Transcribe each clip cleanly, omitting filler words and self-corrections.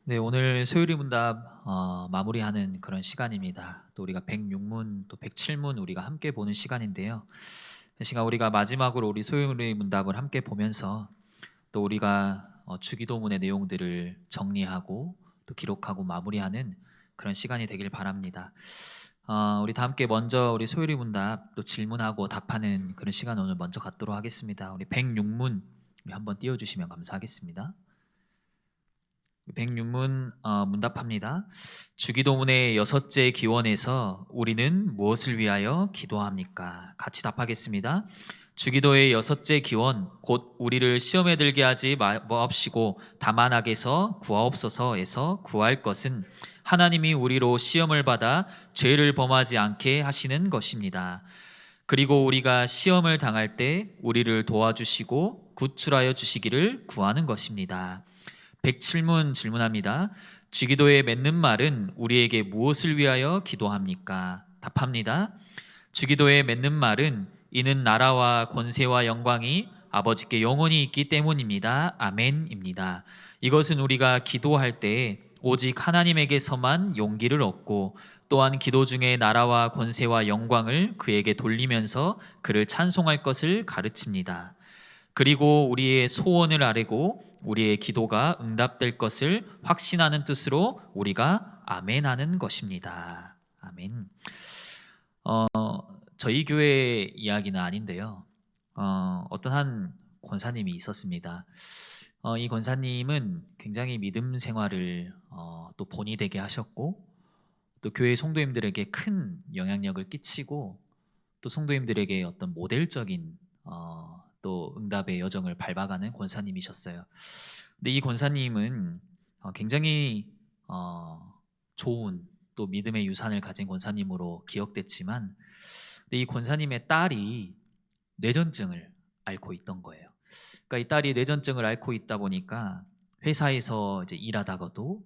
네, 오늘 소율이 문답 마무리하는 그런 시간입니다. 또 우리가 106문 또 107문 우리가 함께 보는 시간인데요. 이 시간 우리가 마지막으로 우리 소율이 문답을 함께 보면서 또 우리가 주기도문의 내용들을 정리하고 또 기록하고 마무리하는 그런 시간이 되길 바랍니다. 우리 다 함께 먼저 우리 소율이 문답 또 질문하고 답하는 그런 시간 오늘 먼저 갖도록 하겠습니다. 우리 106문 우리 한번 띄워주시면 감사하겠습니다. 106문 문답합니다. 주기도문의 여섯째 기원에서 우리는 무엇을 위하여 기도합니까? 같이 답하겠습니다. 주기도의 여섯째 기원 곧 우리를 시험에 들게 하지 마옵시고 다만 악에서 구하옵소서에서 구할 것은 하나님이 우리로 시험을 받아 죄를 범하지 않게 하시는 것입니다. 그리고 우리가 시험을 당할 때 우리를 도와주시고 구출하여 주시기를 구하는 것입니다. 107문 질문합니다. 주기도에 맺는 말은 우리에게 무엇을 위하여 기도합니까? 답합니다. 주기도에 맺는 말은 이는 나라와 권세와 영광이 아버지께 영원히 있기 때문입니다. 아멘입니다. 이것은 우리가 기도할 때 오직 하나님에게서만 용기를 얻고 또한 기도 중에 나라와 권세와 영광을 그에게 돌리면서 그를 찬송할 것을 가르칩니다. 그리고 우리의 소원을 아뢰고 우리의 기도가 응답될 것을 확신하는 뜻으로 우리가 아멘하는 것입니다. 아멘. 저희 교회 이야기는 아닌데요. 어떤 한 권사님이 있었습니다. 이 권사님은 굉장히 믿음 생활을 또 본이 되게 하셨고 또 교회 성도님들에게 큰 영향력을 끼치고 또 성도님들에게 어떤 모델적인 또 응답의 여정을 밟아가는 권사님이셨어요. 근데 이 권사님은 굉장히 좋은 또 믿음의 유산을 가진 권사님으로 기억됐지만 근데 이 권사님의 딸이 뇌전증을 앓고 있던 거예요. 그러니까 이 딸이 뇌전증을 앓고 있다 보니까 회사에서 이제 일하다가도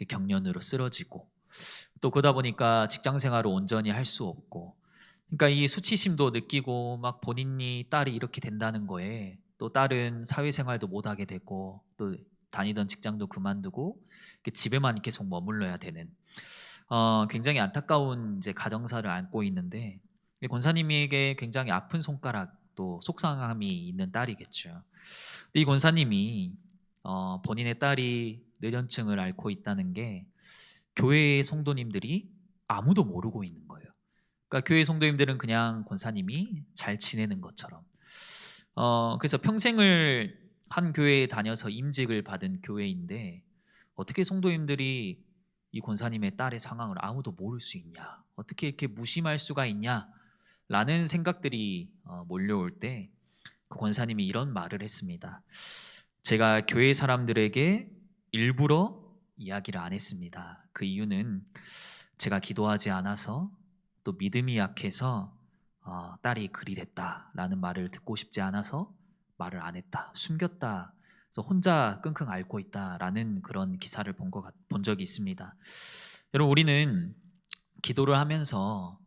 경련으로 쓰러지고 또 그러다 보니까 직장 생활을 온전히 할 수 없고 그러니까 이 수치심도 느끼고 막 본인이 딸이 이렇게 된다는 거에 또 딸은 사회생활도 못하게 되고 또 다니던 직장도 그만두고 집에만 계속 머물러야 되는 굉장히 안타까운 이제 가정사를 안고 있는데 이 권사님에게 굉장히 아픈 손가락 또 속상함이 있는 딸이겠죠. 근데 이 권사님이 본인의 딸이 뇌전증을 앓고 있다는 게 교회의 성도님들이 아무도 모르고 있는 거예요. 그러니까 교회 성도님들은 그냥 권사님이 잘 지내는 것처럼. 그래서 평생을 한 교회에 다녀서 임직을 받은 교회인데 어떻게 성도님들이 이 권사님의 딸의 상황을 아무도 모를 수 있냐? 어떻게 이렇게 무심할 수가 있냐? 라는 생각들이 몰려올 때 그 권사님이 이런 말을 했습니다. 제가 교회 사람들에게 일부러 이야기를 안 했습니다. 그 이유는 제가 기도하지 않아서 또 믿음이 약해서 딸이 그리 됐다라는 말을 듣고 싶지 않아서 말을 안 했다, 숨겼다, 그래서 혼자 끙끙 앓고 있다라는 그런 기사를 본 적이 있습니다. 여러분 우리는 기도를 하면서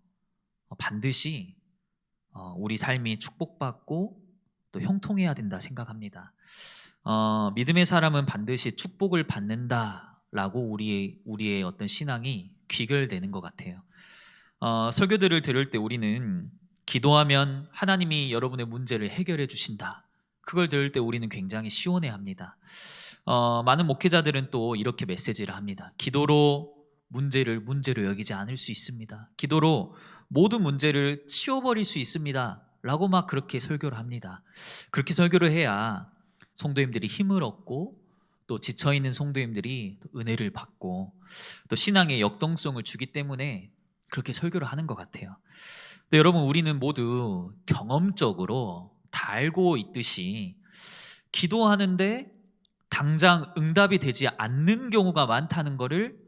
반드시 우리 삶이 축복받고 또 형통해야 된다 생각합니다. 믿음의 사람은 반드시 축복을 받는다라고 우리의 어떤 신앙이 귀결되는 것 같아요. 설교들을 들을 때 우리는 기도하면 하나님이 여러분의 문제를 해결해 주신다. 그걸 들을 때 우리는 굉장히 시원해합니다. 많은 목회자들은 또 이렇게 메시지를 합니다. 기도로 문제를 문제로 여기지 않을 수 있습니다. 기도로 모든 문제를 치워버릴 수 있습니다. 라고 막 그렇게 설교를 합니다. 그렇게 설교를 해야 성도님들이 힘을 얻고 또 지쳐있는 성도님들이 또 은혜를 받고 또 신앙의 역동성을 주기 때문에 그렇게 설교를 하는 것 같아요. 근데 여러분 우리는 모두 경험적으로 다 알고 있듯이 기도하는데 당장 응답이 되지 않는 경우가 많다는 것을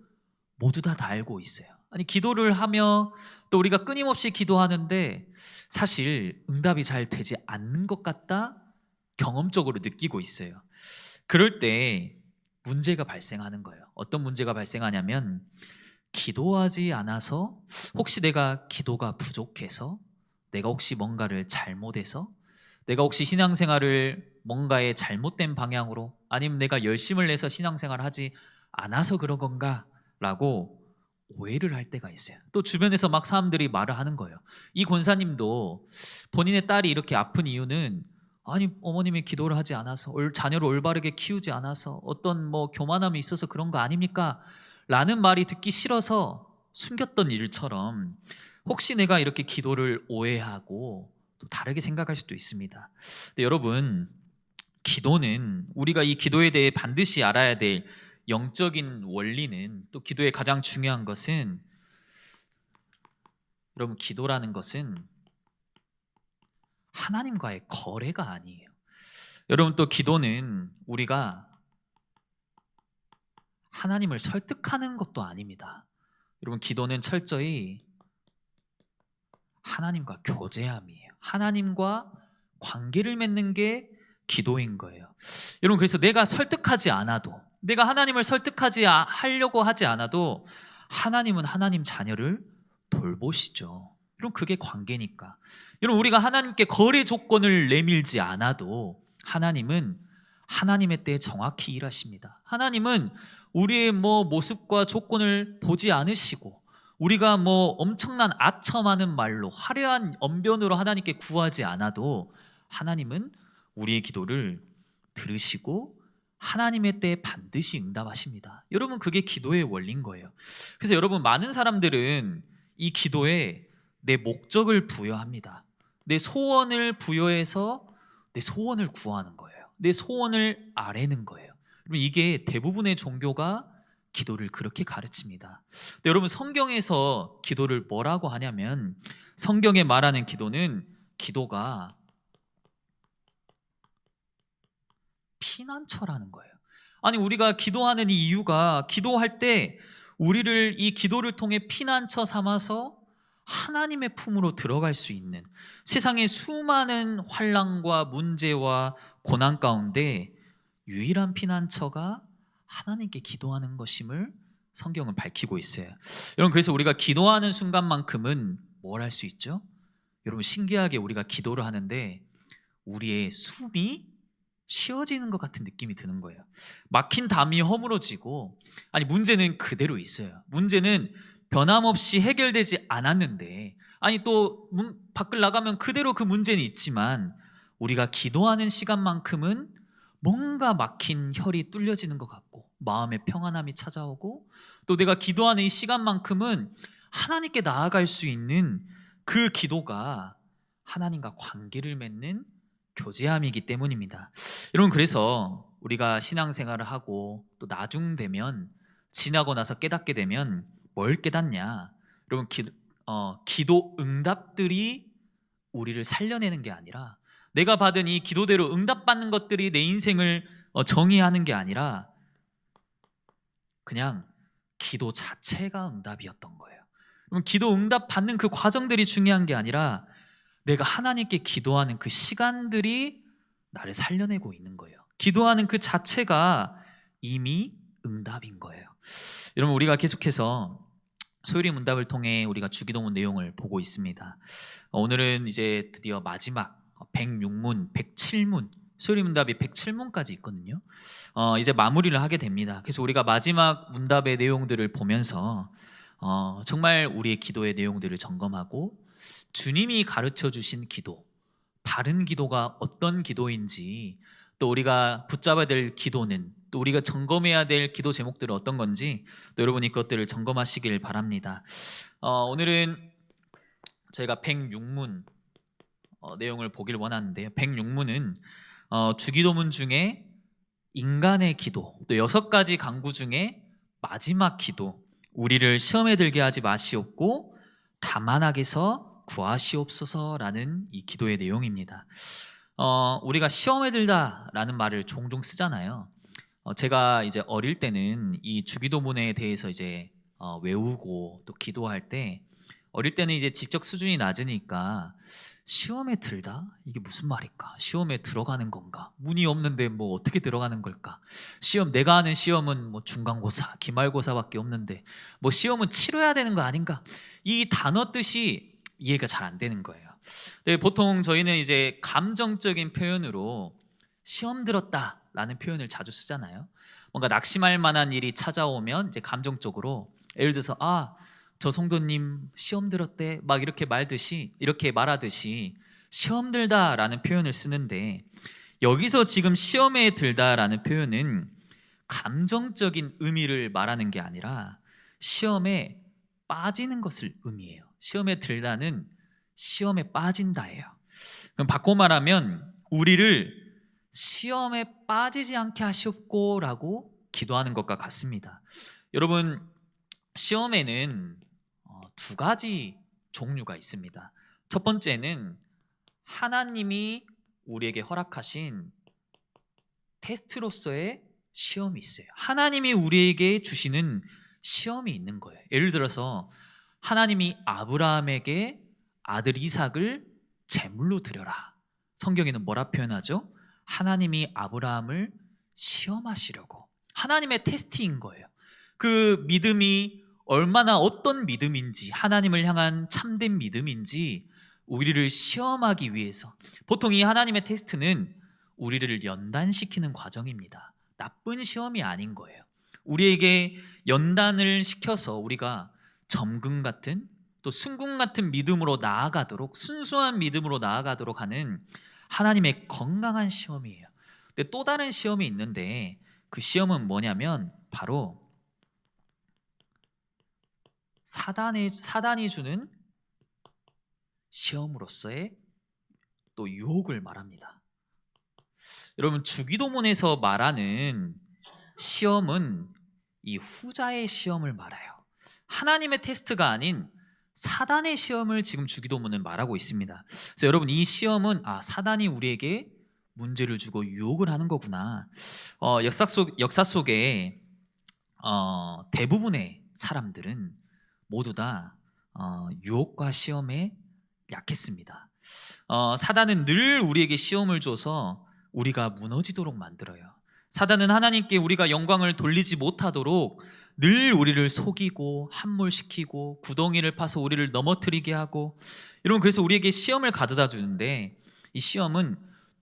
모두 다 알고 있어요. 아니 기도를 하며 또 우리가 끊임없이 기도하는데 사실 응답이 잘 되지 않는 것 같다 경험적으로 느끼고 있어요. 그럴 때 문제가 발생하는 거예요. 어떤 문제가 발생하냐면 기도하지 않아서 혹시 내가 기도가 부족해서 내가 혹시 뭔가를 잘못해서 내가 혹시 신앙생활을 뭔가의 잘못된 방향으로 아니면 내가 열심을 내서 신앙생활을 하지 않아서 그런 건가? 라고 오해를 할 때가 있어요. 또 주변에서 막 사람들이 말을 하는 거예요. 이 권사님도 본인의 딸이 이렇게 아픈 이유는 아니 어머님이 기도를 하지 않아서 자녀를 올바르게 키우지 않아서 어떤 뭐 교만함이 있어서 그런 거 아닙니까? 라는 말이 듣기 싫어서 숨겼던 일처럼 혹시 내가 이렇게 기도를 오해하고 또 다르게 생각할 수도 있습니다. 근데 여러분, 기도는 우리가 이 기도에 대해 반드시 알아야 될 영적인 원리는, 또 기도의 가장 중요한 것은, 여러분, 기도라는 것은 하나님과의 거래가 아니에요. 여러분, 또 기도는 우리가 하나님을 설득하는 것도 아닙니다. 여러분, 기도는 철저히 하나님과 교제함이에요. 하나님과 관계를 맺는 게 기도인 거예요. 여러분, 그래서 내가 설득하지 않아도, 내가 하나님을 설득하지 하려고 하지 않아도 하나님은 하나님 자녀를 돌보시죠. 여러분, 그게 관계니까. 여러분, 우리가 하나님께 거래 조건을 내밀지 않아도 하나님은 하나님의 때에 정확히 일하십니다. 하나님은 우리의 모습과 조건을 보지 않으시고, 우리가 엄청난 아첨하는 말로 화려한 언변으로 하나님께 구하지 않아도 하나님은 우리의 기도를 들으시고 하나님의 때에 반드시 응답하십니다. 여러분, 그게 기도의 원리인 거예요. 그래서 여러분, 많은 사람들은 이 기도에 내 목적을 부여합니다. 내 소원을 부여해서 내 소원을 구하는 거예요. 내 소원을 아뢰는 거예요. 이게 대부분의 종교가 기도를 그렇게 가르칩니다. 근데 여러분, 성경에서 기도를 뭐라고 하냐면, 성경에 말하는 기도는 기도가 피난처라는 거예요. 아니, 우리가 기도하는 이 이유가, 기도할 때 우리를 이 기도를 통해 피난처 삼아서 하나님의 품으로 들어갈 수 있는, 세상의 수많은 환난과 문제와 고난 가운데 유일한 피난처가 하나님께 기도하는 것임을 성경은 밝히고 있어요. 여러분, 그래서 우리가 기도하는 순간만큼은 뭘 할 수 있죠? 여러분, 신기하게 우리가 기도를 하는데 우리의 숨이 쉬어지는 것 같은 느낌이 드는 거예요. 막힌 담이 허물어지고, 아니, 문제는 그대로 있어요. 문제는 변함없이 해결되지 않았는데, 아니, 또 밖을 나가면 그대로 그 문제는 있지만, 우리가 기도하는 시간만큼은 뭔가 막힌 혈이 뚫려지는 것 같고 마음의 평안함이 찾아오고, 또 내가 기도하는 이 시간만큼은 하나님께 나아갈 수 있는 그 기도가 하나님과 관계를 맺는 교제함이기 때문입니다. 여러분, 그래서 우리가 신앙생활을 하고 또 나중 되면, 지나고 나서 깨닫게 되면 뭘 깨닫냐? 여러분, 기도 응답들이 우리를 살려내는 게 아니라, 내가 받은 이 기도대로 응답받는 것들이 내 인생을 정의하는 게 아니라 그냥 기도 자체가 응답이었던 거예요. 그럼 기도 응답 받는 그 과정들이 중요한 게 아니라 내가 하나님께 기도하는 그 시간들이 나를 살려내고 있는 거예요. 기도하는 그 자체가 이미 응답인 거예요. 여러분, 우리가 계속해서 소율이 문답을 통해 우리가 주기도문 내용을 보고 있습니다. 오늘은 이제 드디어 마지막 106문, 107문, 소율이 문답이 107문까지 있거든요. 이제 마무리를 하게 됩니다. 그래서 우리가 마지막 문답의 내용들을 보면서 정말 우리의 기도의 내용들을 점검하고, 주님이 가르쳐 주신 기도, 바른 기도가 어떤 기도인지, 또 우리가 붙잡아야 될 기도는, 또 우리가 점검해야 될 기도 제목들은 어떤 건지, 또 여러분이 그것들을 점검하시길 바랍니다. 오늘은 저희가 106문 내용을 보길 원하는데요. 106문은 주기도문 중에 인간의 기도, 또 6가지 간구 중에 마지막 기도, 우리를 시험에 들게 하지 마시옵고 다만 악에서 구하시옵소서라는 이 기도의 내용입니다. 우리가 시험에 들다라는 말을 종종 쓰잖아요. 제가 이제 어릴 때는 이 주기도문에 대해서 이제 외우고 또 기도할 때, 어릴 때는 이제 지적 수준이 낮으니까 시험에 들다? 이게 무슨 말일까? 시험에 들어가는 건가? 문이 없는데 어떻게 들어가는 걸까? 내가 아는 시험은 중간고사, 기말고사밖에 없는데 시험은 치러야 되는 거 아닌가? 이 단어 뜻이 이해가 잘 안 되는 거예요. 네, 보통 저희는 이제 감정적인 표현으로 시험 들었다라는 표현을 자주 쓰잖아요. 뭔가 낙심할 만한 일이 찾아오면 이제 감정적으로 예를 들어서 저 성도님 시험 들었대 막 이렇게 말하듯이 시험 들다라는 표현을 쓰는데, 여기서 지금 시험에 들다라는 표현은 감정적인 의미를 말하는 게 아니라 시험에 빠지는 것을 의미해요. 시험에 들다는 시험에 빠진다예요. 그럼 바꿔 말하면 우리를 시험에 빠지지 않게 하시옵고라고 기도하는 것과 같습니다. 여러분, 시험에는 두 가지 종류가 있습니다. 첫 번째는 하나님이 우리에게 허락하신 테스트로서의 시험이 있어요. 하나님이 우리에게 주시는 시험이 있는 거예요. 예를 들어서 하나님이 아브라함에게 아들 이삭을 제물로 드려라. 성경에는 뭐라 표현하죠? 하나님이 아브라함을 시험하시려고, 하나님의 테스트인 거예요. 그 믿음이 얼마나 어떤 믿음인지, 하나님을 향한 참된 믿음인지 우리를 시험하기 위해서. 보통 이 하나님의 테스트는 우리를 연단시키는 과정입니다. 나쁜 시험이 아닌 거예요. 우리에게 연단을 시켜서 우리가 점금 같은, 또 순금 같은 믿음으로 나아가도록, 순수한 믿음으로 나아가도록 하는 하나님의 건강한 시험이에요. 근데 또 다른 시험이 있는데, 그 시험은 뭐냐면 바로 사단이 주는 시험으로서의 또 유혹을 말합니다. 여러분, 주기도문에서 말하는 시험은 이 후자의 시험을 말해요. 하나님의 테스트가 아닌 사단의 시험을 지금 주기도문은 말하고 있습니다. 그래서 여러분, 이 시험은 사단이 우리에게 문제를 주고 유혹을 하는 거구나. 역사 속에 대부분의 사람들은 모두 다 유혹과 시험에 약했습니다. 사단은 늘 우리에게 시험을 줘서 우리가 무너지도록 만들어요. 사단은 하나님께 우리가 영광을 돌리지 못하도록 늘 우리를 속이고 함몰시키고 구덩이를 파서 우리를 넘어뜨리게 하고, 여러분, 그래서 우리에게 시험을 가져다 주는데, 이 시험은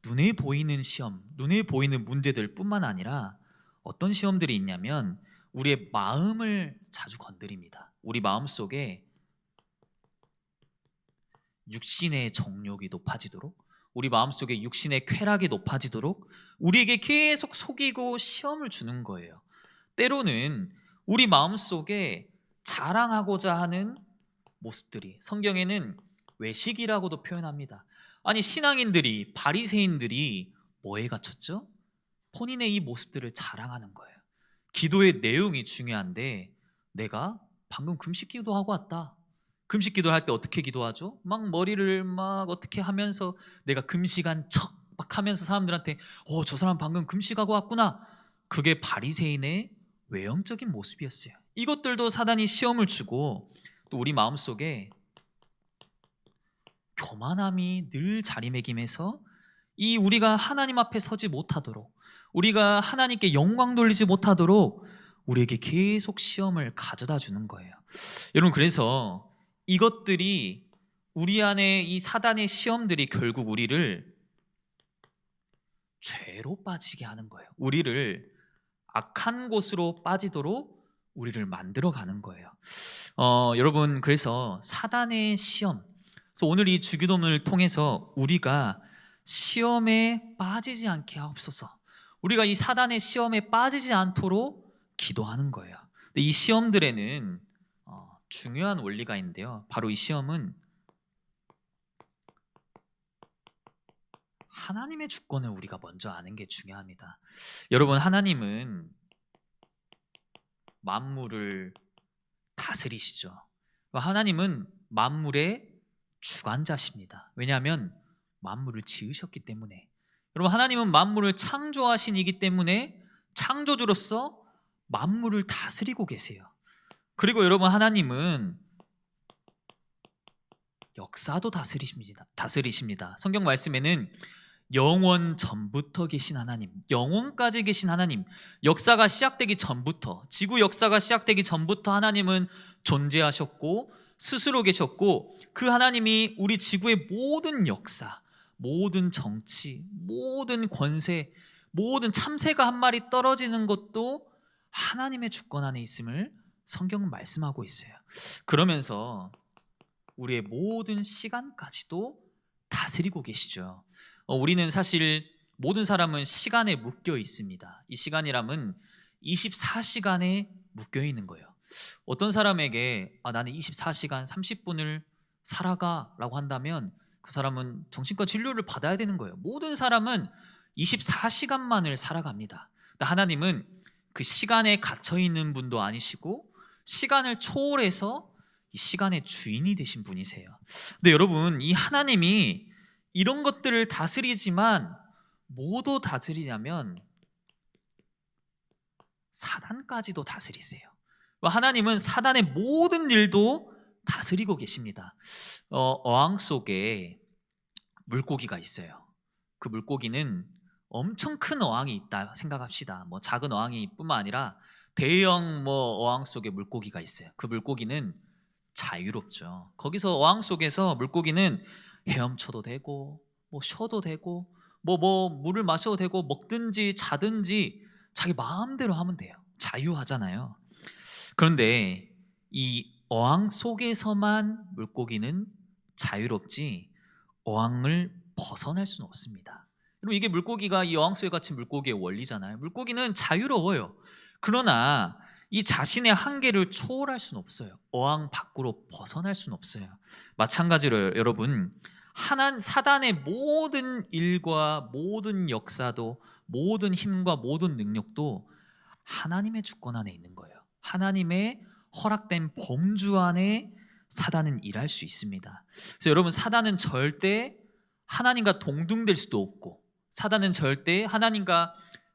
눈에 보이는 시험, 눈에 보이는 문제들 뿐만 아니라 어떤 시험들이 있냐면 우리의 마음을 자주 건드립니다. 우리 마음속에 육신의 정욕이 높아지도록, 우리 마음속에 육신의 쾌락이 높아지도록 우리에게 계속 속이고 시험을 주는 거예요. 때로는 우리 마음속에 자랑하고자 하는 모습들이, 성경에는 외식이라고도 표현합니다. 아니, 신앙인들이, 바리새인들이 뭐에 갇혔죠? 본인의 이 모습들을 자랑하는 거예요. 기도의 내용이 중요한데, 내가 방금 금식 기도하고 왔다. 금식 기도할 때 어떻게 기도하죠? 막 머리를 막 어떻게 하면서 내가 금식한 척 막 하면서 사람들한테 저 사람 방금 금식하고 왔구나. 그게 바리새인의 외형적인 모습이었어요. 이것들도 사단이 시험을 주고, 또 우리 마음속에 교만함이 늘 자리매김해서 이 우리가 하나님 앞에 서지 못하도록, 우리가 하나님께 영광 돌리지 못하도록 우리에게 계속 시험을 가져다 주는 거예요. 여러분, 그래서 이것들이, 우리 안에 이 사단의 시험들이 결국 우리를 죄로 빠지게 하는 거예요. 우리를 악한 곳으로 빠지도록 우리를 만들어 가는 거예요. 여러분, 그래서 사단의 시험, 그래서 오늘 이 주기도문을 통해서 우리가 시험에 빠지지 않게 하옵소서, 우리가 이 사단의 시험에 빠지지 않도록 기도하는 거예요. 근데 이 시험들에는 중요한 원리가 있는데요, 바로 이 시험은 하나님의 주권을 우리가 먼저 아는 게 중요합니다. 여러분, 하나님은 만물을 다스리시죠. 하나님은 만물의 주관자십니다. 왜냐하면 만물을 지으셨기 때문에. 여러분, 하나님은 만물을 창조하신 이기 때문에 창조주로서 만물을 다스리고 계세요. 그리고 여러분, 하나님은 역사도 다스리십니다. 성경 말씀에는 영원 전부터 계신 하나님, 영원까지 계신 하나님, 역사가 시작되기 전부터, 지구 역사가 시작되기 전부터 하나님은 존재하셨고 스스로 계셨고, 그 하나님이 우리 지구의 모든 역사, 모든 정치, 모든 권세, 모든 참새가 한 마리 떨어지는 것도 하나님의 주권 안에 있음을 성경은 말씀하고 있어요. 그러면서 우리의 모든 시간까지도 다스리고 계시죠. 우리는 사실 모든 사람은 시간에 묶여 있습니다. 이 시간이라면 24시간에 묶여 있는 거예요. 어떤 사람에게 나는 24시간 30분을 살아가 라고 한다면 그 사람은 정신과 진료를 받아야 되는 거예요. 모든 사람은 24시간만을 살아갑니다. 하나님은 그 시간에 갇혀 있는 분도 아니시고 시간을 초월해서 이 시간의 주인이 되신 분이세요. 근데 여러분, 이 하나님이 이런 것들을 다스리지만 뭐도 다스리냐면 사단까지도 다스리세요. 하나님은 사단의 모든 일도 다스리고 계십니다. 어항 속에 물고기가 있어요. 그 물고기는 엄청 큰 어항이 있다 생각합시다. 뭐 작은 어항이 뿐만 아니라 대형 어항 속에 물고기가 있어요. 그 물고기는 자유롭죠. 거기서 어항 속에서 물고기는 헤엄쳐도 되고 쉬어도 되고 물을 마셔도 되고 먹든지 자든지 자기 마음대로 하면 돼요. 자유하잖아요. 그런데 이 어항 속에서만 물고기는 자유롭지 어항을 벗어날 수는 없습니다. 여러분, 이게 물고기가 이 어항 속에 갇힌 물고기의 원리잖아요. 물고기는 자유로워요. 그러나 이 자신의 한계를 초월할 수는 없어요. 어항 밖으로 벗어날 수는 없어요. 마찬가지로 여러분, 사단의 모든 일과 모든 역사도 모든 힘과 모든 능력도 하나님의 주권 안에 있는 거예요. 하나님의 허락된 범주 안에 사단은 일할 수 있습니다. 그래서 여러분, 사단은 절대 하나님과 동등될 수도 없고 사단은 절대 하나님과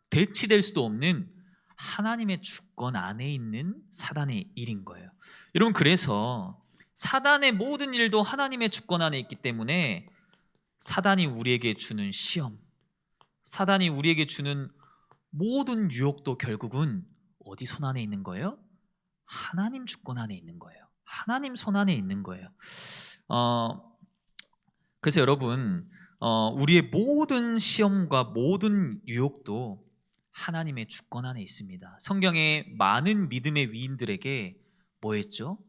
대치될 수도 없는 하나님의 주권 안에 있는 사단의 일인 거예요. 여러분, 그래서 사단의 모든 일도 하나님의 주권 안에 있기 때문에 사단이 우리에게 주는 시험, 사단이 우리에게 주는 모든 유혹도 결국은 어디 손 안에 있는 거예요? 하나님 주권 안에 있는 거예요. 하나님 손 안에 있는 거예요. 그래서 여러분, 우리의 모든 시험과 모든 유혹도 하나님의 주권 안에 있습니다. 성경에 많은 믿음의 위인들에게 뭐 했죠?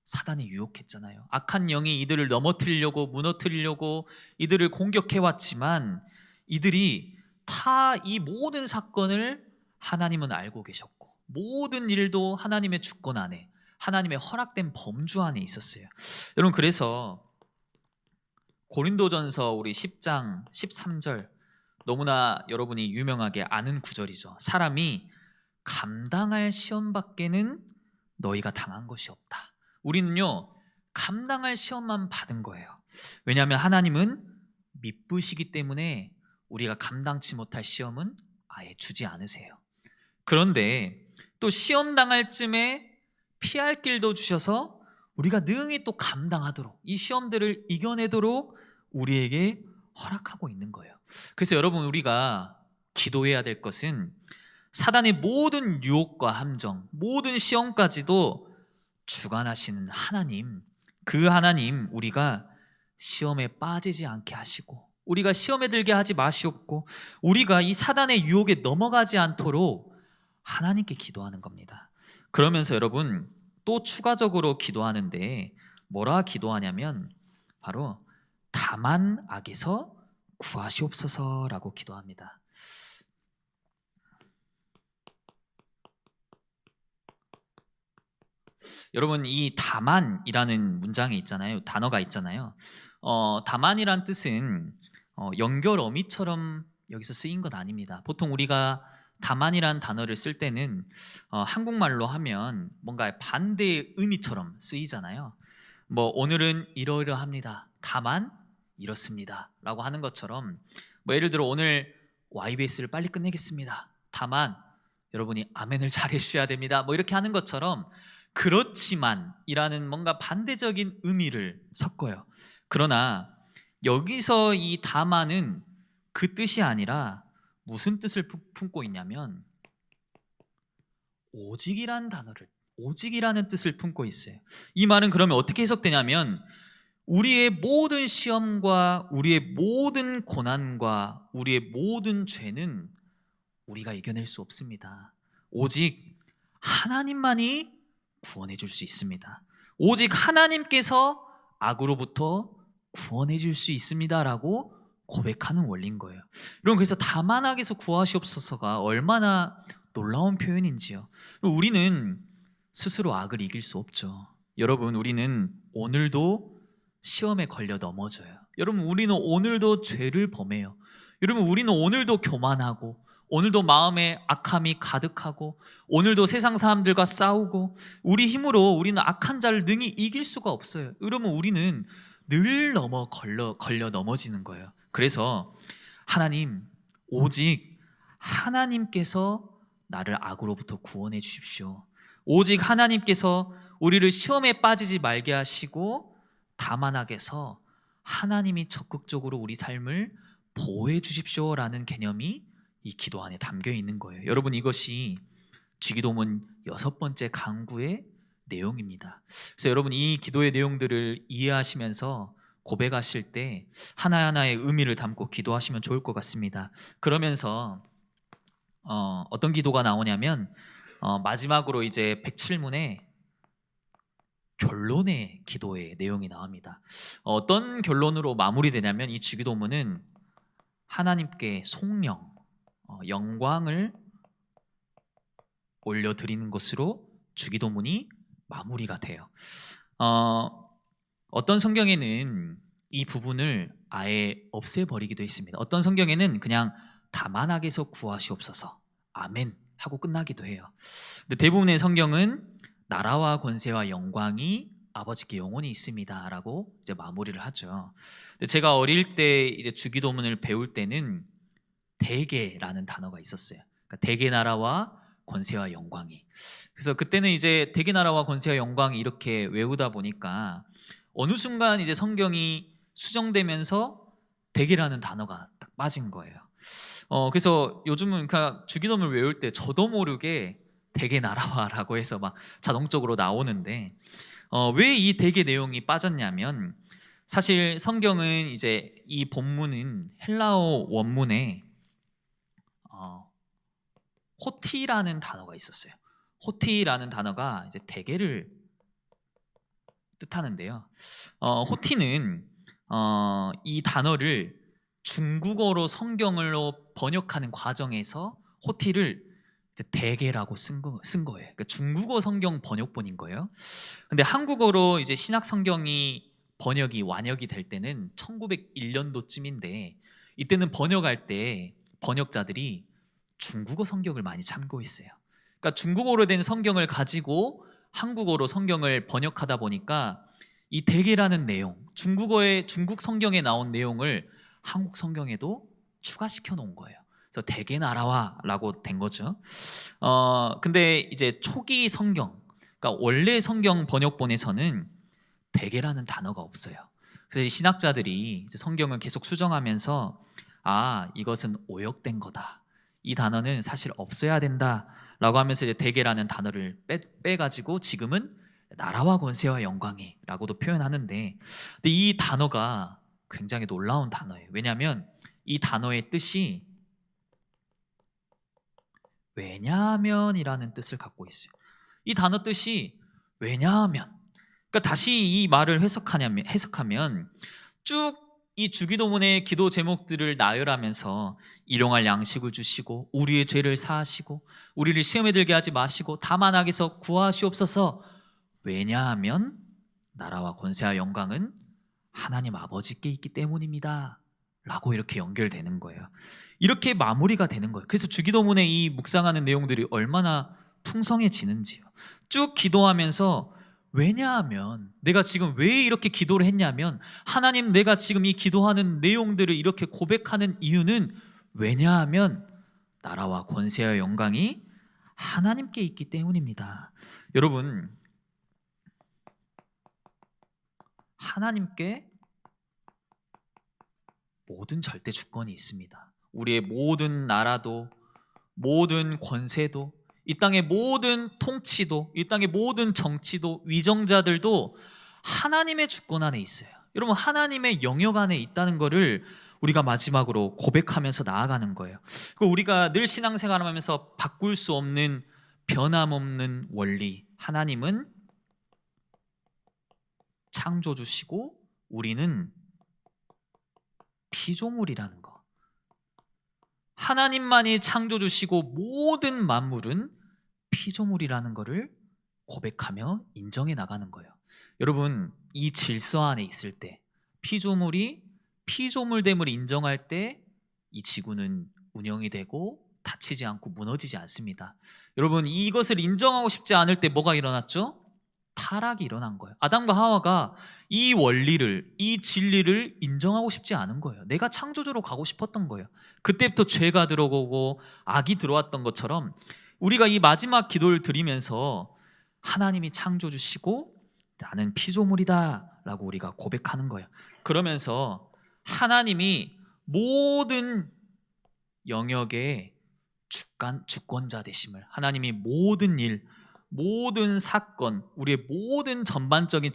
사단이 유혹했잖아요. 악한 영이 이들을 넘어뜨리려고 무너뜨리려고 이들을 공격해왔지만 이들이 다 이 모든 사건을 하나님은 알고 계셨고 모든 일도 하나님의 주권 안에 하나님의 허락된 범주 안에 있었어요. 여러분, 그래서 고린도전서 우리 10장 13절 너무나 여러분이 유명하게 아는 구절이죠. 사람이 감당할 시험밖에는 너희가 당한 것이 없다. 우리는요, 감당할 시험만 받은 거예요. 왜냐하면 하나님은 미쁘시기 때문에 우리가 감당치 못할 시험은 아예 주지 않으세요. 그런데 또 시험 당할 쯤에 피할 길도 주셔서 우리가 능히 또 감당하도록 이 시험들을 이겨내도록 우리에게 허락하고 있는 거예요. 그래서 여러분, 우리가 기도해야 될 것은 사단의 모든 유혹과 함정, 모든 시험까지도 주관하시는 하나님, 그 하나님 우리가 시험에 빠지지 않게 하시고 우리가 시험에 들게 하지 마시옵고 우리가 이 사단의 유혹에 넘어가지 않도록 하나님께 기도하는 겁니다. 그러면서 여러분, 또 추가적으로 기도하는데 뭐라 기도하냐면 바로 다만 악에서 구하시옵소서라고 기도합니다. 여러분, 이 다만이라는 문장이 있잖아요. 단어가 있잖아요. 다만이란 뜻은 연결 어미처럼 여기서 쓰인 건 아닙니다. 보통 우리가 다만이란 단어를 쓸 때는 한국말로 하면 뭔가 반대의 의미처럼 쓰이잖아요. 오늘은 이러이러합니다. 다만 이렇습니다 라고 하는 것처럼 예를 들어 오늘 YBS를 빨리 끝내겠습니다. 다만 여러분이 아멘을 잘 해주셔야 됩니다. 이렇게 하는 것처럼 그렇지만 이라는 뭔가 반대적인 의미를 섞어요. 그러나 여기서 이 다만은 그 뜻이 아니라 무슨 뜻을 품고 있냐면 오직이라는 뜻을 품고 있어요. 이 말은 그러면 어떻게 해석되냐면 우리의 모든 시험과 우리의 모든 고난과 우리의 모든 죄는 우리가 이겨낼 수 없습니다. 오직 하나님만이 구원해 줄 수 있습니다. 오직 하나님께서 악으로부터 구원해 줄 수 있습니다라고 고백하는 원리인 거예요. 여러분, 그래서 다만 악에서 구하시옵소서가 얼마나 놀라운 표현인지요. 우리는 스스로 악을 이길 수 없죠. 여러분, 우리는 오늘도 시험에 걸려 넘어져요. 여러분, 우리는 오늘도 죄를 범해요. 여러분, 우리는 오늘도 교만하고, 오늘도 마음에 악함이 가득하고, 오늘도 세상 사람들과 싸우고, 우리 힘으로 우리는 악한 자를 능히 이길 수가 없어요. 여러분, 우리는 늘 걸려 넘어지는 거예요. 그래서 하나님, 오직 하나님께서 나를 악으로부터 구원해 주십시오. 오직 하나님께서 우리를 시험에 빠지지 말게 하시고, 다만 악에서 하나님이 적극적으로 우리 삶을 보호해 주십시오라는 개념이 이 기도 안에 담겨 있는 거예요. 여러분, 이것이 주기도문 6번째 강구의 내용입니다. 그래서 여러분, 이 기도의 내용들을 이해하시면서 고백하실 때 하나하나의 의미를 담고 기도하시면 좋을 것 같습니다. 그러면서 어떤 기도가 나오냐면 마지막으로 이제 107문에 결론의 기도의 내용이 나옵니다. 어떤 결론으로 마무리되냐면 이 주기도문은 하나님께 송영, 영광을 올려드리는 것으로 주기도문이 마무리가 돼요. 어떤 성경에는 이 부분을 아예 없애버리기도 했습니다. 어떤 성경에는 그냥 다만 악에서 구하시옵소서 아멘 하고 끝나기도 해요. 근데 대부분의 성경은 나라와 권세와 영광이 아버지께 영원히 있습니다 라고 이제 마무리를 하죠. 근데 제가 어릴 때 이제 주기도문을 배울 때는 대개라는 단어가 있었어요. 그러니까 대개 나라와 권세와 영광이. 그래서 그때는 이제 대개 나라와 권세와 영광이 이렇게 외우다 보니까 어느 순간 이제 성경이 수정되면서 대개라는 단어가 딱 빠진 거예요. 그래서 요즘은 그러니까 주기도문을 외울 때 저도 모르게 대개 나라와라고 해서 막 자동적으로 나오는데 왜 이 대개 내용이 빠졌냐면 사실 성경은 이제 이 본문은 헬라어 원문에 호티라는 단어가 있었어요. 호티라는 단어가 이제 대개를 뜻하는데요. 호티는 이 단어를 중국어로 성경으로 번역하는 과정에서 호티를 대개라고 쓴 거예요. 그러니까 중국어 성경 번역본인 거예요. 근데 한국어로 이제 신약 성경이 완역이 될 때는 1901년도쯤인데 이때는 번역할 때 번역자들이 중국어 성경을 많이 참고했어요. 그러니까 중국어로 된 성경을 가지고 한국어로 성경을 번역하다 보니까 이 대개라는 내용, 중국 성경에 나온 내용을 한국 성경에도 추가시켜 놓은 거예요. 그래서 대개 나라와라고 된 거죠. 근데 이제 초기 성경, 그러니까 원래 성경 번역본에서는 대개라는 단어가 없어요. 그래서 신학자들이 이제 성경을 계속 수정하면서 이것은 오역된 거다. 이 단어는 사실 없어야 된다라고 하면서 이제 대개라는 단어를 빼가지고 지금은 나라와 권세와 영광이라고도 표현하는데, 근데 이 단어가 굉장히 놀라운 단어예요. 왜냐하면 이 단어의 뜻이 왜냐하면이라는 뜻을 갖고 있어요. 이 단어 뜻이 왜냐하면. 그러니까 다시 이 말을 해석하면 쭉 이 주기도문의 기도 제목들을 나열하면서 일용할 양식을 주시고 우리의 죄를 사하시고 우리를 시험에 들게 하지 마시고 다만 악에서 구하시옵소서. 왜냐하면 나라와 권세와 영광은 하나님 아버지께 있기 때문입니다 라고 이렇게 연결되는 거예요. 이렇게 마무리가 되는 거예요. 그래서 주기도문의 이 묵상하는 내용들이 얼마나 풍성해지는지요. 쭉 기도하면서 왜냐하면 내가 지금 왜 이렇게 기도를 했냐면 하나님, 내가 지금 이 기도하는 내용들을 이렇게 고백하는 이유는 왜냐하면 나라와 권세와 영광이 하나님께 있기 때문입니다. 여러분, 하나님께 모든 절대 주권이 있습니다. 우리의 모든 나라도, 모든 권세도, 이 땅의 모든 통치도, 이 땅의 모든 정치도, 위정자들도 하나님의 주권 안에 있어요. 여러분, 하나님의 영역 안에 있다는 것을 우리가 마지막으로 고백하면서 나아가는 거예요. 그 우리가 늘 신앙생활하면서 바꿀 수 없는 변함없는 원리, 하나님은 창조주시고 우리는 피조물이라는 거. 하나님만이 창조주시고 모든 만물은 피조물이라는 것을 고백하며 인정해 나가는 거예요. 여러분, 이 질서 안에 있을 때, 피조물이 피조물됨을 인정할 때 이 지구는 운영이 되고 다치지 않고 무너지지 않습니다. 여러분, 이것을 인정하고 싶지 않을 때 뭐가 일어났죠? 타락이 일어난 거예요. 아담과 하와가 이 원리를, 이 진리를 인정하고 싶지 않은 거예요. 내가 창조주로 가고 싶었던 거예요. 그때부터 죄가 들어오고 악이 들어왔던 것처럼 우리가 이 마지막 기도를 드리면서 하나님이 창조주시고 나는 피조물이다 라고 우리가 고백하는 거예요. 그러면서 하나님이 모든 영역의 주권자 되심을, 하나님이 모든 일, 모든 사건, 우리의 모든 전반적인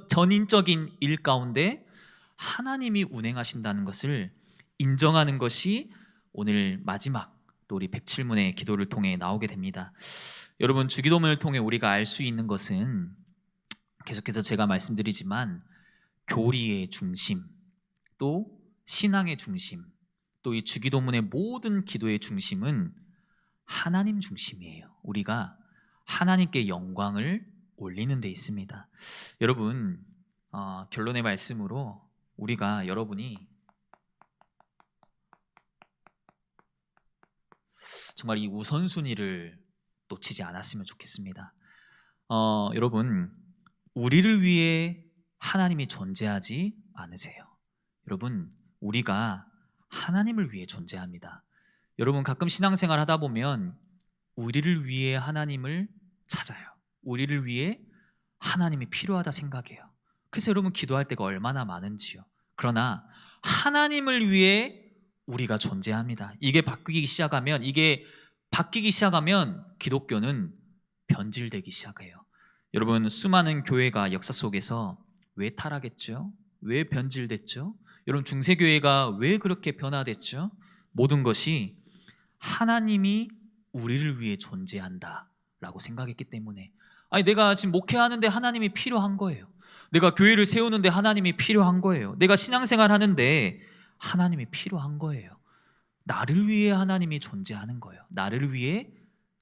전인적인 일 가운데 하나님이 운행하신다는 것을 인정하는 것이 오늘 마지막 또 우리 107문의 기도를 통해 나오게 됩니다. 여러분, 주기도문을 통해 우리가 알 수 있는 것은 계속해서 제가 말씀드리지만 교리의 중심, 또 신앙의 중심, 또 이 주기도문의 모든 기도의 중심은 하나님 중심이에요. 우리가 하나님께 영광을 올리는 데 있습니다. 여러분, 결론의 말씀으로 우리가 여러분이 정말 이 우선순위를 놓치지 않았으면 좋겠습니다. 여러분, 우리를 위해 하나님이 존재하지 않으세요. 여러분, 우리가 하나님을 위해 존재합니다. 여러분, 가끔 신앙생활 하다 보면 우리를 위해 하나님을 찾아요. 우리를 위해 하나님이 필요하다 생각해요. 그래서 여러분 기도할 때가 얼마나 많은지요. 그러나 하나님을 위해 우리가 존재합니다. 이게 바뀌기 시작하면 기독교는 변질되기 시작해요. 여러분, 수많은 교회가 역사 속에서 왜 타락했죠? 왜 변질됐죠? 여러분, 중세교회가 왜 그렇게 변화됐죠? 모든 것이 하나님이 우리를 위해 존재한다 라고 생각했기 때문에. 아니, 내가 지금 목회하는데 하나님이 필요한 거예요. 내가 교회를 세우는데 하나님이 필요한 거예요. 내가 신앙생활 하는데 하나님이 필요한 거예요. 나를 위해 하나님이 존재하는 거예요. 나를 위해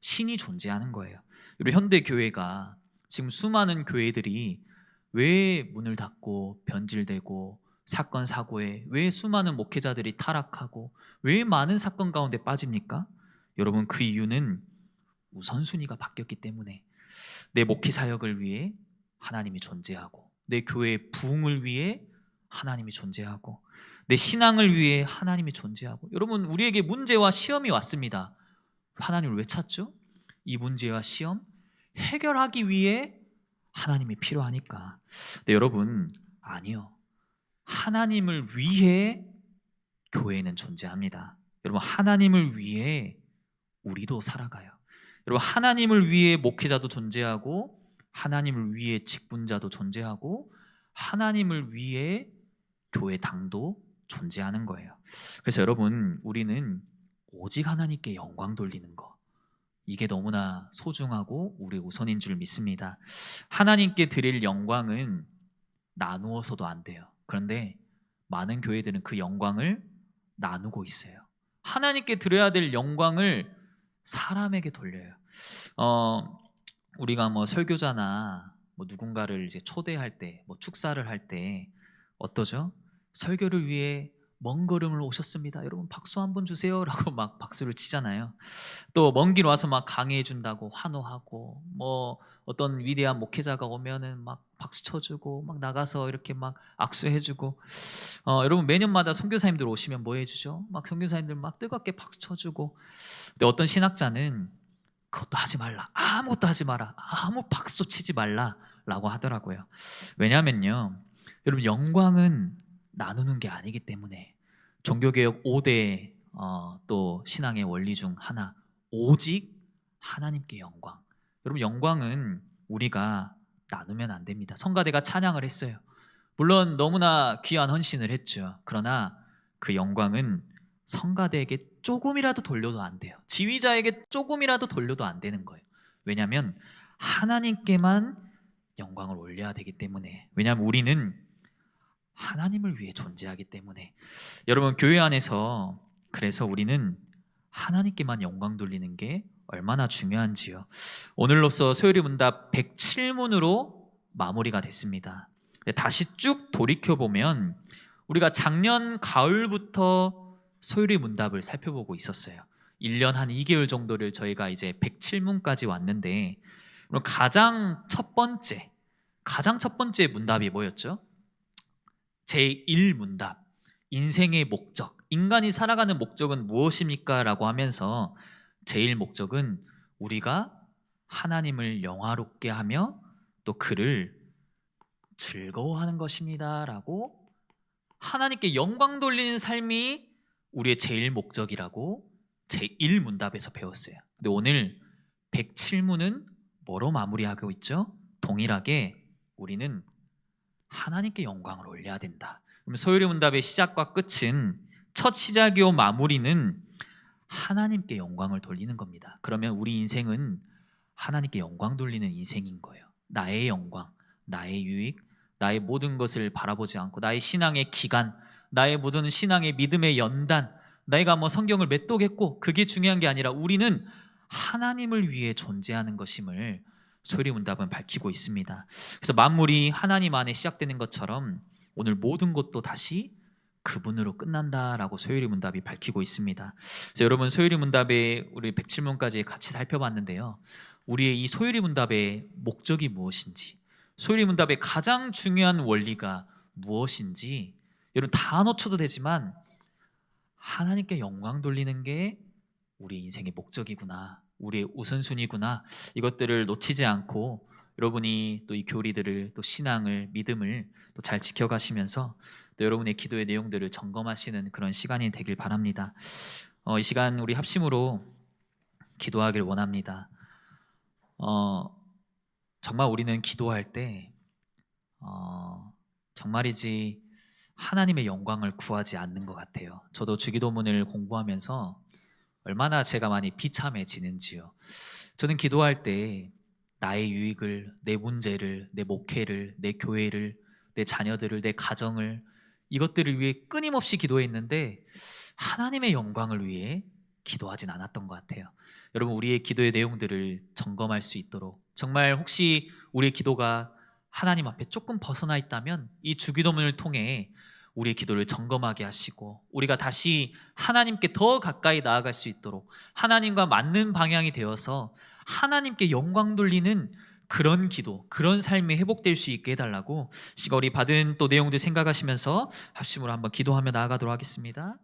신이 존재하는 거예요. 여러분, 현대 교회가 지금 수많은 교회들이 왜 문을 닫고 변질되고 사건 사고에 왜 수많은 목회자들이 타락하고 왜 많은 사건 가운데 빠집니까? 여러분, 그 이유는 우선순위가 바뀌었기 때문에. 내 목회 사역을 위해 하나님이 존재하고, 내 교회의 부흥을 위해 하나님이 존재하고, 내 신앙을 위해 하나님이 존재하고. 여러분, 우리에게 문제와 시험이 왔습니다. 하나님을 왜 찾죠? 이 문제와 시험 해결하기 위해 하나님이 필요하니까. 근데 여러분, 아니요. 하나님을 위해 교회는 존재합니다. 여러분, 하나님을 위해 우리도 살아가요. 여러분, 하나님을 위해 목회자도 존재하고, 하나님을 위해 직분자도 존재하고, 하나님을 위해 교회 당도 존재하는 거예요. 그래서 여러분, 우리는 오직 하나님께 영광 돌리는 거, 이게 너무나 소중하고 우리 우선인 줄 믿습니다. 하나님께 드릴 영광은 나누어서도 안 돼요. 그런데 많은 교회들은 그 영광을 나누고 있어요. 하나님께 드려야 될 영광을 사람에게 돌려요. 우리가 뭐 설교자나 뭐 누군가를 이제 초대할 때, 뭐 축사를 할 때 어떠죠? 설교를 위해 먼 걸음을 오셨습니다. 여러분 박수 한번 주세요 라고 막 박수를 치잖아요. 또 먼 길 와서 막 강의해 준다고 환호하고, 뭐 어떤 위대한 목회자가 오면은 막 박수 쳐주고, 막 나가서 이렇게 막 악수해주고. 여러분, 매년마다 선교사님들 오시면 뭐 해주죠? 막 선교사님들 막 뜨겁게 박수 쳐주고. 근데 어떤 신학자는 그것도 하지 말라, 아무것도 하지 마라, 아무 박수 치지 말라 라고 하더라고요. 왜냐하면요, 여러분, 영광은 나누는 게 아니기 때문에. 종교개혁 5대 또 신앙의 원리 중 하나, 오직 하나님께 영광. 여러분, 영광은 우리가 나누면 안 됩니다. 성가대가 찬양을 했어요. 물론 너무나 귀한 헌신을 했죠. 그러나 그 영광은 성가대에게 조금이라도 돌려도 안 돼요. 지휘자에게 조금이라도 돌려도 안 되는 거예요. 왜냐하면 하나님께만 영광을 올려야 되기 때문에. 왜냐하면 우리는 하나님을 위해 존재하기 때문에. 여러분, 교회 안에서 그래서 우리는 하나님께만 영광 돌리는 게 얼마나 중요한지요. 오늘로써 소요리 문답 107문으로 마무리가 됐습니다. 다시 쭉 돌이켜보면 우리가 작년 가을부터 소요리 문답을 살펴보고 있었어요. 1년 한 2개월 정도를 저희가 이제 107문까지 왔는데, 가장 첫 번째 문답이 뭐였죠? 제1문답, 인생의 목적, 인간이 살아가는 목적은 무엇입니까? 라고 하면서 제일 목적은 우리가 하나님을 영화롭게 하며 또 그를 즐거워하는 것입니다 라고, 하나님께 영광 돌리는 삶이 우리의 제일 목적이라고 제1문답에서 배웠어요. 근데 오늘 107문은 뭐로 마무리하고 있죠? 동일하게 우리는 하나님께 영광을 올려야 된다. 그럼 소요리 문답의 시작과 끝은, 첫 시작이요 마무리는 하나님께 영광을 돌리는 겁니다. 그러면 우리 인생은 하나님께 영광 돌리는 인생인 거예요. 나의 영광, 나의 유익, 나의 모든 것을 바라보지 않고, 나의 신앙의 기간, 나의 모든 신앙의 믿음의 연단, 내가 성경을 몇 독했고 그게 중요한 게 아니라 우리는 하나님을 위해 존재하는 것임을 소요리 문답은 밝히고 있습니다. 그래서 만물이 하나님 안에 시작되는 것처럼 오늘 모든 것도 다시 그분으로 끝난다라고 소요리 문답이 밝히고 있습니다. 그래서 여러분, 소요리 문답에 우리 107문까지 같이 살펴봤는데요, 우리의 이 소요리 문답의 목적이 무엇인지, 소요리 문답의 가장 중요한 원리가 무엇인지 여러분 다 놓쳐도 되지만 하나님께 영광 돌리는 게 우리 인생의 목적이구나, 우리의 우선순위구나, 이것들을 놓치지 않고 여러분이 또 이 교리들을, 또 신앙을, 믿음을 또 잘 지켜가시면서 또 여러분의 기도의 내용들을 점검하시는 그런 시간이 되길 바랍니다. 이 시간 우리 합심으로 기도하길 원합니다. 정말 우리는 기도할 때 정말이지 하나님의 영광을 구하지 않는 것 같아요. 저도 주기도문을 공부하면서 얼마나 제가 많이 비참해지는지요. 저는 기도할 때 나의 유익을, 내 문제를, 내 목회를, 내 교회를, 내 자녀들을, 내 가정을, 이것들을 위해 끊임없이 기도했는데 하나님의 영광을 위해 기도하진 않았던 것 같아요. 여러분, 우리의 기도의 내용들을 점검할 수 있도록, 정말 혹시 우리의 기도가 하나님 앞에 조금 벗어나 있다면 이 주기도문을 통해 우리의 기도를 점검하게 하시고 우리가 다시 하나님께 더 가까이 나아갈 수 있도록 하나님과 맞는 방향이 되어서 하나님께 영광 돌리는 그런 기도, 그런 삶이 회복될 수 있게 해달라고 시거리 받은 또 내용들 생각하시면서 합심으로 한번 기도하며 나아가도록 하겠습니다.